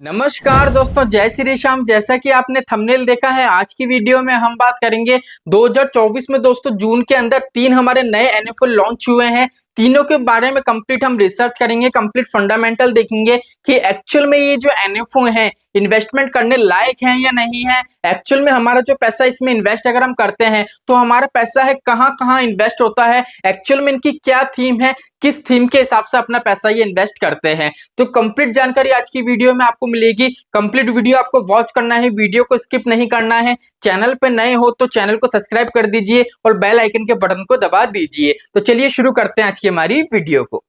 नमस्कार दोस्तों, जय श्री श्याम। जैसा कि आपने थंबनेल देखा है, आज की वीडियो में हम बात करेंगे 2024 में दोस्तों जून के अंदर 3 हमारे नए एनएफओ लॉन्च हुए हैं। तीनों के बारे में कंप्लीट हम रिसर्च करेंगे, कंप्लीट फंडामेंटल देखेंगे कि एक्चुअल में ये जो एनएफओ हैं इन्वेस्टमेंट करने लायक हैं या नहीं है। एक्चुअल में हमारा जो पैसा इसमें इन्वेस्ट अगर हम करते हैं तो हमारा पैसा है कहाँ कहाँ इन्वेस्ट होता है, एक्चुअल में इनकी क्या थीम है, किस थीम के हिसाब से अपना पैसा ये इन्वेस्ट करते हैं। तो कंप्लीट जानकारी आज की वीडियो में आपको मिलेगी। कंप्लीट वीडियो आपको वॉच करना है, वीडियो को स्किप नहीं करना है। चैनल पे नए हो तो चैनल को सब्सक्राइब कर दीजिए और बेल आइकन के बटन को दबा दीजिए। तो चलिए शुरू करते हैं आज की हमारी वीडियो को।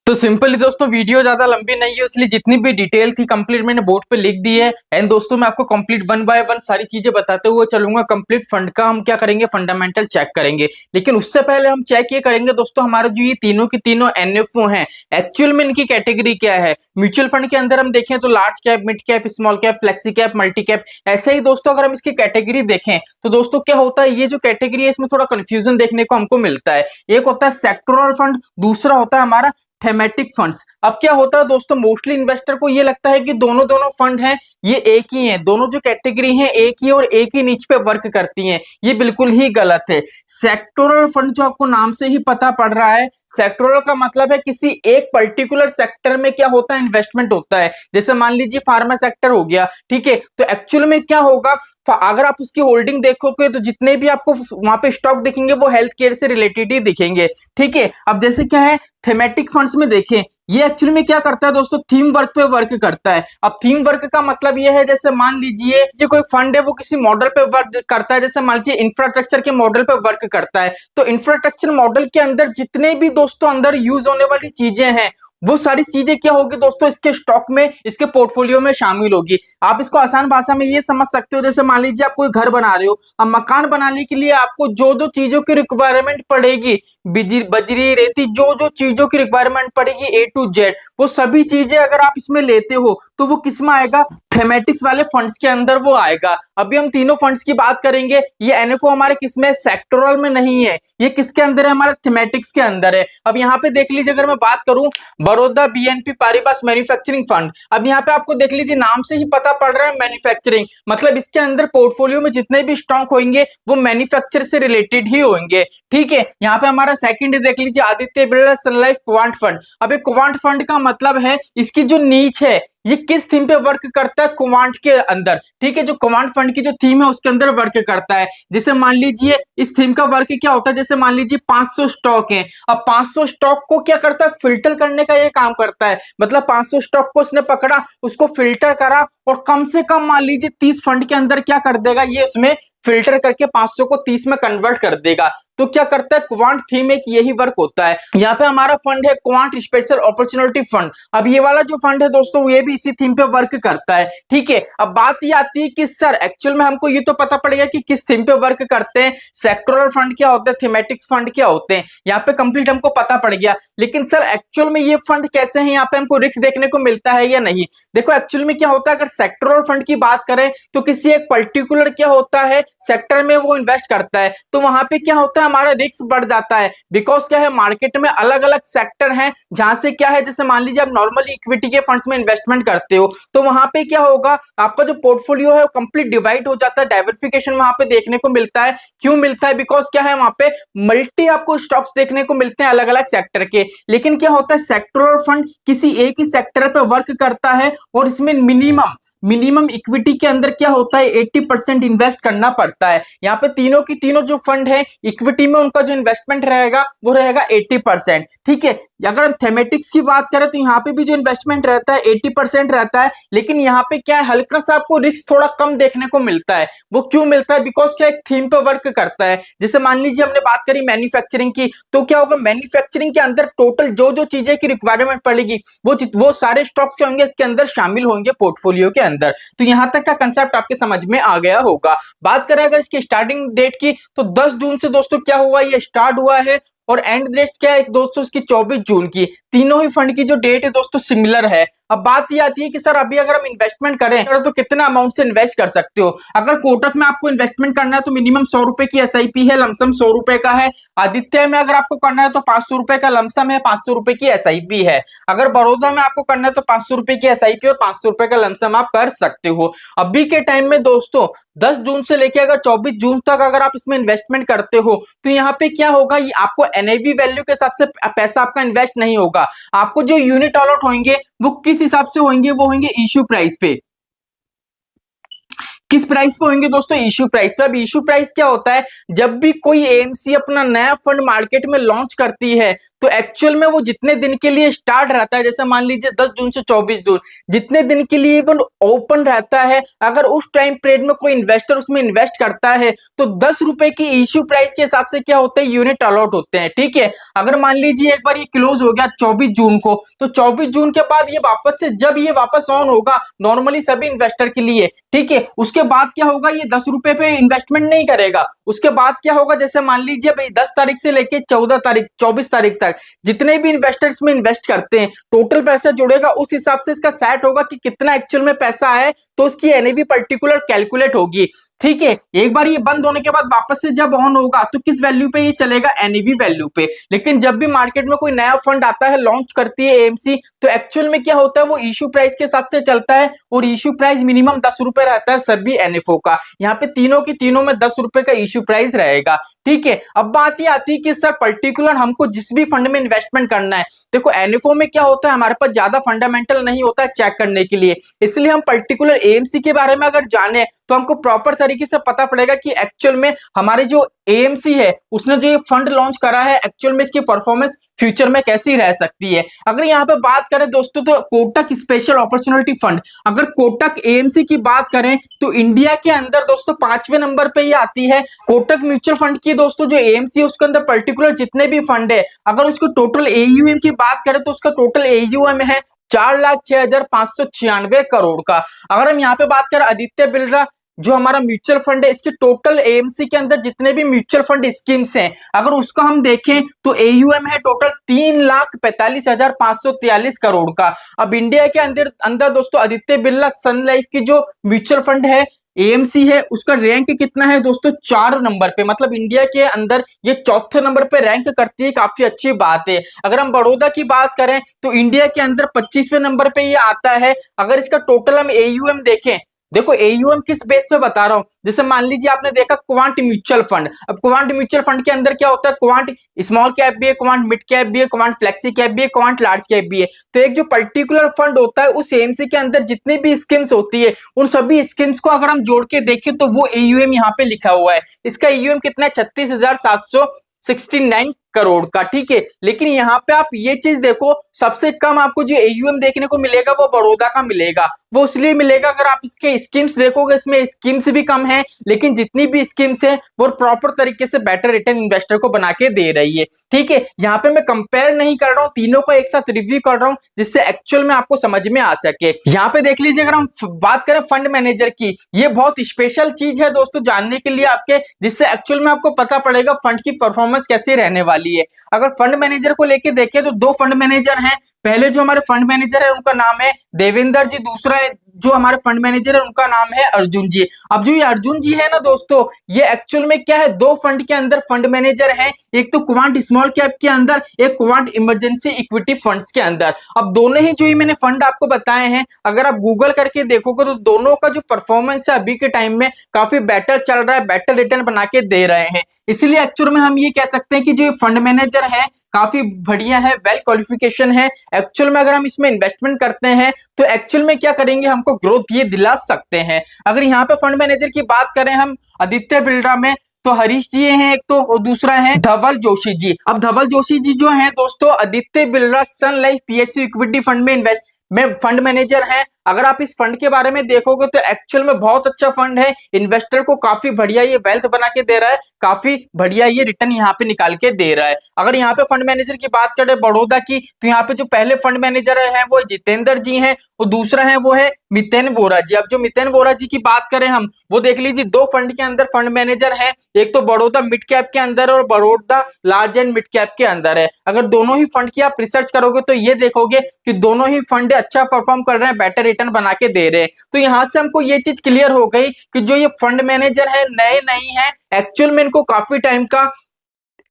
तो सिंपली दोस्तों वीडियो ज्यादा लंबी नहीं है, इसलिए जितनी भी डिटेल थी कंप्लीट मैंने बोर्ड पे लिख दी है। एंड दोस्तों मैं आपको कंप्लीट वन बाय वन सारी चीजें बताते हुए चलूंगा। कंप्लीट फंड का हम क्या करेंगे, फंडामेंटल चेक करेंगे। लेकिन उससे पहले हम चेक ये करेंगे दोस्तों, हमारे जो ये तीनों की तीनों एनएफओ हैं एक्चुअल में इनकी कैटेगरी क्या है। म्यूचुअल फंड के अंदर हम देखें तो large cap, mid cap, small cap, flexi cap, multi cap. ऐसे ही दोस्तों अगर हम इसकी कैटेगरी देखें तो दोस्तों क्या होता है, ये जो कैटेगरी है इसमें थोड़ा कंफ्यूजन देखने को हमको मिलता है। एक होता है सेक्टोरल फंड, दूसरा होता है हमारा थेमेटिक फंड्स। अब क्या होता है दोस्तों, मोस्टली इन्वेस्टर को ये लगता है कि दोनों दोनों फंड हैं ये एक ही हैं, दोनों जो कैटेगरी हैं एक ही और एक ही नीच पे वर्क करती हैं। ये बिल्कुल ही गलत है। सेक्टोरल फंड जो आपको नाम से ही पता पड़ रहा है, सेक्टोरल का मतलब है किसी एक पर्टिकुलर सेक्टर में क्या होता है, इन्वेस्टमेंट होता है। जैसे मान लीजिए फार्मा सेक्टर हो गया, ठीक है। तो एक्चुअल में क्या होगा, अगर आप उसकी होल्डिंग देखोगे तो जितने भी आपको वहां पे स्टॉक दिखेंगे वो हेल्थ केयर से रिलेटेड ही दिखेंगे, ठीक है। अब जैसे क्या है थेमेटिक फंड्स में देखें, ये एक्चुअली में क्या करता है दोस्तों, थीम वर्क पे वर्क करता है। अब थीम वर्क का मतलब ये है, जैसे मान लीजिए जो कोई फंड है वो किसी मॉडल पे वर्क करता है। जैसे मान लीजिए इंफ्रास्ट्रक्चर के मॉडल पे वर्क करता है, तो इंफ्रास्ट्रक्चर मॉडल के अंदर जितने भी दोस्तों अंदर यूज होने वाली चीजें हैं वो सारी चीजें क्या होगी दोस्तों, इसके स्टॉक में, इसके पोर्टफोलियो में शामिल होगी। आप इसको आसान भाषा में ये समझ सकते हो, जैसे मान लीजिए आप कोई घर बना रहे हो। अब मकान बनाने के लिए आपको जो जो चीजों की रिक्वायरमेंट पड़ेगी, बजरी रेती, जो जो चीजों की रिक्वायरमेंट पड़ेगी A to Z, वो सभी चीजें अगर आप इसमें लेते हो तो वो किस में आएगा, थेमेटिक्स वाले फंड्स के अंदर वो आएगा। अभी हम तीनों फंड्स की बात करेंगे। ये एनएफओ हमारे किसमें, सेक्टोरल में नहीं है, ये किसके अंदर है, हमारे थेमेटिक्स के अंदर है। अब यहाँ पे देख लीजिए, अगर मैं बात करूं बड़ौदा BNP पारिबास मैन्युफैक्चरिंग फंड, अब यहाँ पे आपको देख लीजिए नाम से ही पता पड़ रहा है मैन्युफैक्चरिंग, मतलब इसके अंदर पोर्टफोलियो में जितने भी स्टॉक होंगे वो मैन्युफैक्चर से रिलेटेड ही होंगे, ठीक है। यहाँ पे हमारा सेकंड देख लीजिए आदित्य बिरला सन लाइफ क्वांट फंड। अब एक क्वांट फंड का मतलब है इसकी जो नीच है ये किस थीम पे वर्क करता है, क्वांट के अंदर, ठीक है। जो क्वांट फंड की जो थीम है उसके अंदर वर्क करता है। जैसे मान लीजिए इस थीम का वर्क क्या होता है, जैसे मान लीजिए 500 स्टॉक हैं। अब 500 स्टॉक को क्या करता है, फिल्टर करने का ये काम करता है। मतलब 500 स्टॉक को उसने पकड़ा, उसको फिल्टर करा और कम से कम मान लीजिए 30 फंड के अंदर क्या कर देगा, ये उसमें फिल्टर करके 500 को 30 में कन्वर्ट कर देगा। तो क्या करता है, क्वांट थीम एक यही वर्क होता है। यहाँ पे हमारा फंड है क्वांट स्पेशल अपॉर्चुनिटी फंड। अब ये वाला जो फंड है दोस्तों ये भी इसी थीम पे वर्क करता है, ठीक है। अब बात ये आती है कि सर एक्चुअल में हमको ये तो पता पड़ेगा कि किस थीम पे वर्क करते हैं, सेक्टोरल फंड क्या होते हैं, थीमेटिक्स फंड क्या होते हैं, यहाँ पे कंप्लीट हमको पता पड़ गया। लेकिन सर एक्चुअल में ये फंड कैसे हैं, यहाँ पे हमको रिस्क देखने को मिलता है या नहीं। देखो एक्चुअल में क्या होता है, अगर सेक्टोरल फंड की बात करें तो किसी एक पर्टिकुलर क्या होता है सेक्टर में वो इन्वेस्ट करता है, तो वहां पे क्या होता है, हमारा रिस्क बढ़ जाता है। बिकॉज क्या है, मार्केट में अलग अलग सेक्टर हैं जहां से क्या है, जैसे मान लीजिए आप नॉर्मली इक्विटी के फंड्स में इन्वेस्टमेंट करते हो तो वहां पे क्या होगा, आपका जो पोर्टफोलियो है वो कंप्लीट डिवाइड हो जाता है, डाइवर्सिफिकेशन वहां पे देखने को मिलता है। क्यों मिलता है, बिकॉज क्या है, वहां पे मल्टी आपको स्टॉक्स देखने को मिलते हैं अलग अलग सेक्टर के। लेकिन क्या होता है, सेक्टोरल फंड किसी एक ही सेक्टर पे वर्क करता है और इसमें मिनिमम इक्विटी के अंदर क्या होता है 80% इन्वेस्ट करना पड़ता है। यहाँ पे तीनों की तीनों जो फंड है इक्विटी में उनका जो इन्वेस्टमेंट रहेगा वो रहेगा 80%, ठीक है। अगर हम थेमेटिक्स की बात करें तो यहाँ पे भी जो इन्वेस्टमेंट रहता है 80% रहता है। लेकिन यहाँ पे क्या है, हल्का सा आपको रिस्क थोड़ा कम देखने को मिलता है। वो क्यों मिलता है, बिकॉज क्या एक थीम पे वर्क करता है। जैसे मान लीजिए हमने बात करी मैन्युफैक्चरिंग की, तो क्या होगा, मैन्युफैक्चरिंग के अंदर टोटल जो जो चीजें की रिक्वायरमेंट पड़ेगी वो सारे स्टॉक्स जो होंगे इसके अंदर शामिल होंगे पोर्टफोलियो के अंदर। तो यहाँ तक का कंसेप्ट आपके समझ में आ गया होगा। बात करें अगर इसकी स्टार्टिंग डेट की तो 10 जून से दोस्तों क्या हुआ, ये स्टार्ट हुआ है और एंड डेट क्या है दोस्तों इसकी 24 जून की। तीनों ही फंड की जो डेट है दोस्तों सिमिलर है। अब बात ये आती है कि सर अभी अगर हम इन्वेस्टमेंट करें तो कितना अमाउंट से इन्वेस्ट कर सकते हो। अगर कोटक में आपको इन्वेस्टमेंट करना है तो मिनिमम 100 रुपए की एसआईपी है, लमसम 100 रुपए का है। आदित्य में अगर आपको करना है तो 500 रुपए का लमसम है, 500 रुपए की एसआईपी है। अगर बड़ौदा में आपको करना है तो 500 रुपए की एसआईपी और 500 रुपए का लमसम आप कर सकते हो। अभी के टाइम में दोस्तों 10 जून से लेके अगर 24 जून तक अगर आप इसमें इन्वेस्टमेंट करते हो तो यहाँ पे क्या होगा, ये आपको एनएवी वैल्यू के हिसाब से पैसा आपका इन्वेस्ट नहीं होगा। आपको जो यूनिट अलॉट होंगे वो किस हिसाब से होंगे, वो होंगे इश्यू प्राइस पे। किस प्राइस पे होंगे दोस्तों, इश्यू प्राइस पे। अब इश्यू प्राइस क्या होता है, जब भी कोई एएमसी अपना नया फंड मार्केट में लॉन्च करती है तो एक्चुअल में वो जितने दिन के लिए स्टार्ट रहता है, जैसे मान लीजिए 10 जून से 24 जून जितने दिन के लिए वो ओपन रहता है, अगर उस टाइम पीरियड में कोई इन्वेस्टर उसमें इन्वेस्ट करता है तो 10 रुपए की इश्यू प्राइस के हिसाब से क्या होता है, यूनिट अलॉट होते हैं। ठीक है, अगर मान लीजिए एक बार ये क्लोज हो गया 24 जून को, तो 24 जून के बाद ये वापस से जब ये वापस ऑन होगा नॉर्मली सभी इन्वेस्टर के लिए, ठीक है, उसके बाद क्या होगा, ये 10 रुपए पे इन्वेस्टमेंट नहीं करेगा। उसके बाद क्या होगा, जैसे मान लीजिए भाई 10 तारीख से लेके 14 तारीख 24 तारीख तक जितने भी इन्वेस्टर्स में इन्वेस्ट करते हैं टोटल पैसा जुड़ेगा, उस हिसाब से इसका सेट होगा कि कितना एक्चुअल में पैसा है, तो उसकी एनएवी पर्टिकुलर कैलकुलेट होगी। ठीक है, एक बार ये बंद होने के बाद वापस से जब ऑन होगा तो किस वैल्यू पे ये चलेगा, एनएवी वैल्यू पे। लेकिन जब भी मार्केट में कोई नया फंड आता है, लॉन्च करती है एएमसी, तो एक्चुअल में क्या होता है, वो इश्यू प्राइस के हिसाब से चलता है और इश्यू प्राइस मिनिमम 10 रुपए रहता है सभी एनएफओ का। यहाँ पे तीनों की तीनों में 10 रुपए का इश्यू प्राइस रहेगा। ठीक है, अब बात ये आती है कि सर पर्टिकुलर हमको जिस भी फंड में इन्वेस्टमेंट करना है, देखो एनएफओ में क्या होता है, हमारे पास ज्यादा फंडामेंटल नहीं होता है चेक करने के लिए, इसलिए हम पर्टिकुलर एएमसी के बारे में अगर जाने तो हमको प्रॉपर तरीके से पता पड़ेगा कि एक्चुअल में हमारे जो एएमसी है उसने जो ये फंड लॉन्च करा है एक्चुअल में इसकी परफॉर्मेंस फ्यूचर में कैसी रह सकती है। अगर यहाँ पे बात करें दोस्तों तो कोटक स्पेशल अपॉर्चुनिटी फंड, अगर कोटक एएमसी की बात करें तो इंडिया के अंदर दोस्तों 5वें नंबर पे ये आती है। कोटक म्यूचुअल फंड की दोस्तों जो एएमसी है उसके अंदर पर्टिकुलर जितने भी फंड है, अगर उसको टोटल एयूएम की बात करें तो उसका टोटल एयूएम है 4,06,596 करोड़ का। अगर हम यहाँ पे बात करें आदित्य बिरला जो हमारा म्यूचुअल फंड है, इसके टोटल एएमसी के अंदर जितने भी म्यूचुअल फंड स्कीम्स हैं, अगर उसका हम देखें तो एयूएम है टोटल 3,45,543 करोड़ का। अब इंडिया के अंदर अंदर दोस्तों आदित्य बिरला सन लाइफ की जो म्यूचुअल फंड है एएमसी है उसका रैंक कितना है दोस्तों, 4 नंबर पे, मतलब इंडिया के अंदर ये चौथे नंबर पे रैंक करती है, काफी अच्छी बात है। अगर हम बड़ौदा की बात करें तो इंडिया के अंदर 25वें नंबर पे ये आता है। अगर इसका टोटल हम एयूएम देखें, देखो एयूएम किस बेस पे बता रहा हूं, जैसे मान लीजिए आपने देखा क्वांट म्यूचुअल फंड, अब क्वांट म्यूचुअल फंड के अंदर क्या होता है, क्वांट स्मॉल कैप भी है, क्वांट मिड कैप भी है, क्वांट फ्लेक्सी कैप भी है, क्वांट लार्ज कैप भी है। तो एक जो पर्टिकुलर फंड होता है उस एएमसी के अंदर जितनी भी स्कीम्स होती है उन सभी स्कीम्स को अगर हम जोड़ के देखें तो वो एयूएम यहाँ पे लिखा हुआ है। इसका एयूएम कितना है, 36,769 करोड़ का। ठीक है, लेकिन यहाँ पे आप ये चीज देखो, सबसे कम आपको जो एयूएम देखने को मिलेगा वो बड़ौदा का मिलेगा। वो इसलिए मिलेगा, अगर आप इसके स्कीम्स देखोगे इसमें स्कीम्स भी कम है, लेकिन जितनी भी स्कीम्स है वो प्रॉपर तरीके से बेटर रिटर्न इन्वेस्टर को बना के दे रही है। ठीक है, यहाँ पे मैं कंपेयर नहीं कर रहा हूँ, तीनों को एक साथ रिव्यू कर रहा हूँ जिससे एक्चुअल में आपको समझ में आ सके। यहाँ पे देख लीजिए, अगर हम बात करें फंड मैनेजर की, ये बहुत स्पेशल चीज है दोस्तों जानने के लिए आपके, जिससे एक्चुअल में आपको पता पड़ेगा फंड की परफॉर्मेंस कैसी रहने वाली है। अगर फंड मैनेजर को लेके देखें तो 2 फंड मैनेजर हैं। पहले जो हमारे फंड मैनेजर है उनका नाम है देवेंद्र जी, दूसरा जो हमारे फंड मैनेजर है उनका नाम है अर्जुन जी। अब जो ये अर्जुन जी है ना दोस्तों, ये एक्चुअल में क्या है, 2 फंड के अंदर फंड मैनेजर हैं, एक तो क्वांट स्मॉल कैप के अंदर, एक क्वांट इमरजेंसी इक्विटी फंड्स के अंदर। अब दोनों ही जो ये मैंने फंड आपको बताए हैं, अगर आप गूगल करके देखोगे तो दोनों का जो परफॉर्मेंस है अभी के टाइम में काफी बेटर चल रहा है, बेटर रिटर्न बना के दे रहे हैं। इसीलिए एक्चुअल में हम ये कह सकते हैं कि जो फंड मैनेजर है काफी बढ़िया है, वेल क्वालिफिकेशन है। एक्चुअल में अगर हम इसमें इन्वेस्टमेंट करते हैं तो एक्चुअल में क्या करेंगे, हमको ग्रोथ ये दिला सकते हैं। अगर यहाँ पे फंड मैनेजर की बात करें हम आदित्य बिरला में, तो हरीश जी हैं एक तो, और दूसरा है धवल जोशी जी। अब धवल जोशी जी जो हैं दोस्तों आदित्य बिरला सन लाइफ पीएसयू इक्विटी फंड में में फंड मैनेजर हैं। अगर आप इस फंड के बारे में देखोगे तो एक्चुअल में बहुत अच्छा फंड है, इन्वेस्टर को काफी बढ़िया ये वेल्थ बना के दे रहा है, काफी बढ़िया ये रिटर्न यहाँ पे निकाल के दे रहा है। अगर यहाँ पे फंड मैनेजर की बात करें बड़ौदा की, तो यहाँ पे जो पहले फंड मैनेजर है वो जितेंद्र जी हैं, और दूसरा है वो है मितेन वोरा जी। अब जो मितेन वोरा जी की बात करें हम, वो देख लीजिए दो फंड के अंदर फंड मैनेजर है, एक तो बड़ौदा मिड कैप के अंदर और Baroda large and mid cap के अंदर है। अगर दोनों ही फंड की आप रिसर्च करोगे तो ये देखोगे कि दोनों ही फंड अच्छा परफॉर्म कर रहे हैं, बेटर रिटर्न बना के दे रहे हैं। तो यहां से हमको ये चीज क्लियर हो गई कि जो ये फंड मैनेजर है नए नहीं है, एक्चुअल में इनको काफी टाइम का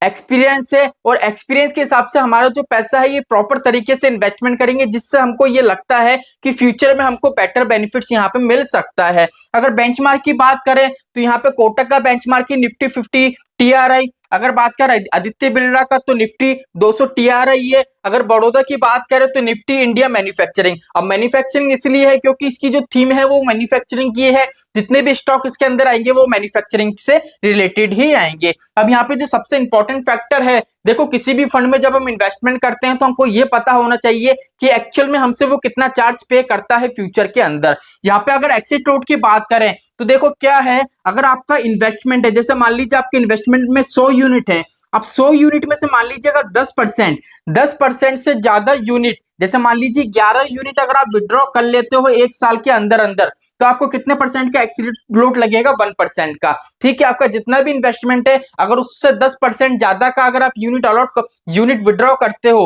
एक्सपीरियंस है, और एक्सपीरियंस के हिसाब से हमारा जो पैसा है ये प्रॉपर तरीके से इन्वेस्टमेंट करेंगे, जिससे हमको ये लगता है कि फ्यूचर में हमको बेटर बेनिफिट्स यहाँ पे मिल सकता है। अगर बेंचमार्क की बात करें तो यहाँ पे कोटक का बेंचमार्क है निफ्टी 50 टीआरआई। अगर बात करें आदित्य बिरला का तो निफ्टी 200 टीआरआई है। अगर बड़ौदा की बात करें तो निफ्टी इंडिया मैन्युफैक्चरिंग। अब मैन्युफैक्चरिंग इसलिए है क्योंकि इसकी जो थीम है वो मैन्युफैक्चरिंग की है, जितने भी स्टॉक इसके अंदर आएंगे वो मैन्युफैक्चरिंग से रिलेटेड ही आएंगे। अब यहाँ पे जो सबसे इंपॉर्टेंट फैक्टर है, देखो किसी भी फंड में जब हम इन्वेस्टमेंट करते हैं तो हमको ये पता होना चाहिए कि एक्चुअल में हमसे वो कितना चार्ज पे करता है फ्यूचर के अंदर। यहाँ पे अगर एक्सिट लोड की बात करें तो देखो क्या है, अगर आपका इन्वेस्टमेंट है, जैसे मान लीजिए आपके इन्वेस्टमेंट में 100 यूनिट है, अब 100 यूनिट में से मान लीजिए अगर 10% से ज्यादा यूनिट, जैसे मान लीजिए 11 यूनिट अगर आप विड्रॉ कर लेते हो एक साल के अंदर अंदर, तो आपको कितने परसेंट का एक्सिट लोड लगेगा? 1% का। ठीक है, आपका जितना भी इन्वेस्टमेंट है अगर उससे 10% ज्यादा का अगर आप यूनिट विड्रॉ करते हो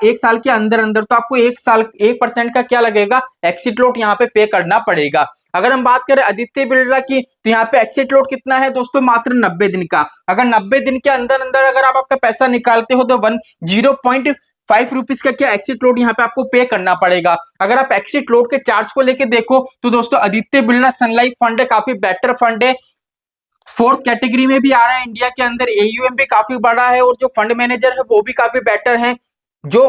एक साल के अंदर अंदर, तो आपको 1% का क्या लगेगा? एक्सिट लोड यहाँ पे पे करना पड़ेगा। अगर हम बात करें आदित्य बिरला की, तो यहाँ पे एक्सिट लोड कितना है दोस्तों? मात्र 90 दिन का। अगर 90 दिन के अंदर अंदर अगर आप आपका पैसा निकालते हो तो 0.5 रुपीज का क्या एक्सिट लोड यहाँ पे आपको पे करना पड़ेगा। अगर आप एक्सिट लोड के चार्ज को लेके देखो तो दोस्तों आदित्य बिरला सन लाइफ फंड है, काफी बेटर फंड है, 4th कैटेगरी में भी आ रहा है इंडिया के अंदर, एयूएम भी काफी बड़ा है, और जो फंड मैनेजर है वो भी काफी बेटर है। जो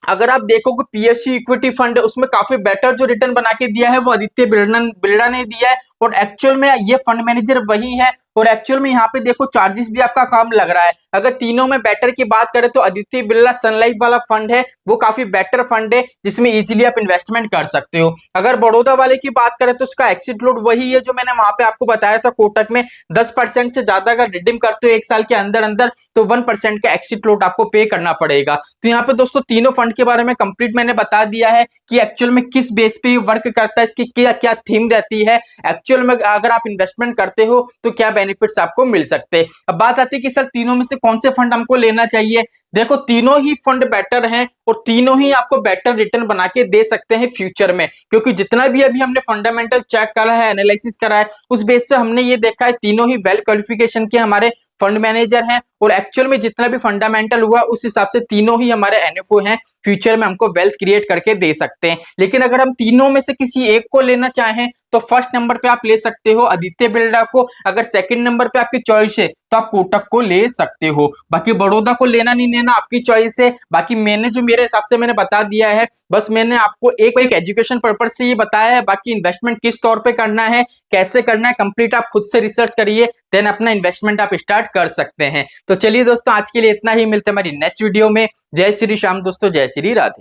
अगर आप देखोगे पीएसयू इक्विटी फंड है, उसमें काफी बेटर जो रिटर्न बना के दिया है वो आदित्य बिरला ने दिया है, और एक्चुअल में ये फंड मैनेजर वही है। और एक्चुअल में यहाँ पे देखो चार्जेस भी आपका कम लग रहा है। अगर तीनों में बेटर की बात करें तो आदित्य बिरला सन लाइफ वाला फंड है वो काफी बेटर फंड है, जिसमें इजीली आप इन्वेस्टमेंट कर सकते हो। अगर बड़ौदा वाले की बात करें तो उसका एक्सिट लोड वही है जो मैंने वहां पे आपको बताया था कोटक में, 10% से ज्यादा अगर रिडीम करते हो एक साल के अंदर अंदर तो 1% का एक्सिट लोड आपको पे करना पड़ेगा। तो यहाँ पे दोस्तों तीनों फंड के बारे में कंप्लीट मैंने बता दिया है कि एक्चुअल में किस बेस पे वर्क करता है, इसकी क्या क्या थीम रहती है, एक्चुअल में अगर आप इन्वेस्टमेंट करते हो तो क्या बेनिफिट्स आपको मिल सकते हैं। अब बात आती है कि सर तीनों में से कौन से फंड हमको लेना चाहिए। देखो तीनों ही फंड बेटर हैं और तीनों ही आपको बेटर रिटर्न बना के दे सकते हैं फ्यूचर में, क्योंकि जितना भी अभी हमने फंडामेंटल चेक करा है, एनालिसिस करा है, उस बेस पे हमने ये देखा है तीनों ही वेल क्वालिफिकेशन के हमारे फंड मैनेजर हैं, और एक्चुअल में जितना भी फंडामेंटल हुआ उस हिसाब से तीनों ही हमारे एनएफओ हैं, फ्यूचर में हमको वेल्थ क्रिएट करके दे सकते हैं। लेकिन अगर हम तीनों में से किसी एक को लेना चाहें तो फर्स्ट नंबर पे आप ले सकते हो आदित्य बिरला को, अगर सेकंड नंबर पे आपकी चॉइस है तो आप कोटक को ले सकते हो। बाकी बड़ौदा को लेना नहीं लेना आपकी चॉइस है। बाकी मैंने जो मेरे हिसाब से मैंने बता दिया है, बस मैंने आपको एक एजुकेशन पर्पज से ये बताया है। बाकी इन्वेस्टमेंट किस तौर पे करना है, कैसे करना है, कंप्लीट आप खुद से रिसर्च करिए, देन अपना इन्वेस्टमेंट आप स्टार्ट कर सकते हैं। तो चलिए दोस्तों आज के लिए इतना ही, मिलते हैं हमारी नेक्स्ट वीडियो में। जय श्री श्याम दोस्तों, जय श्री राधे।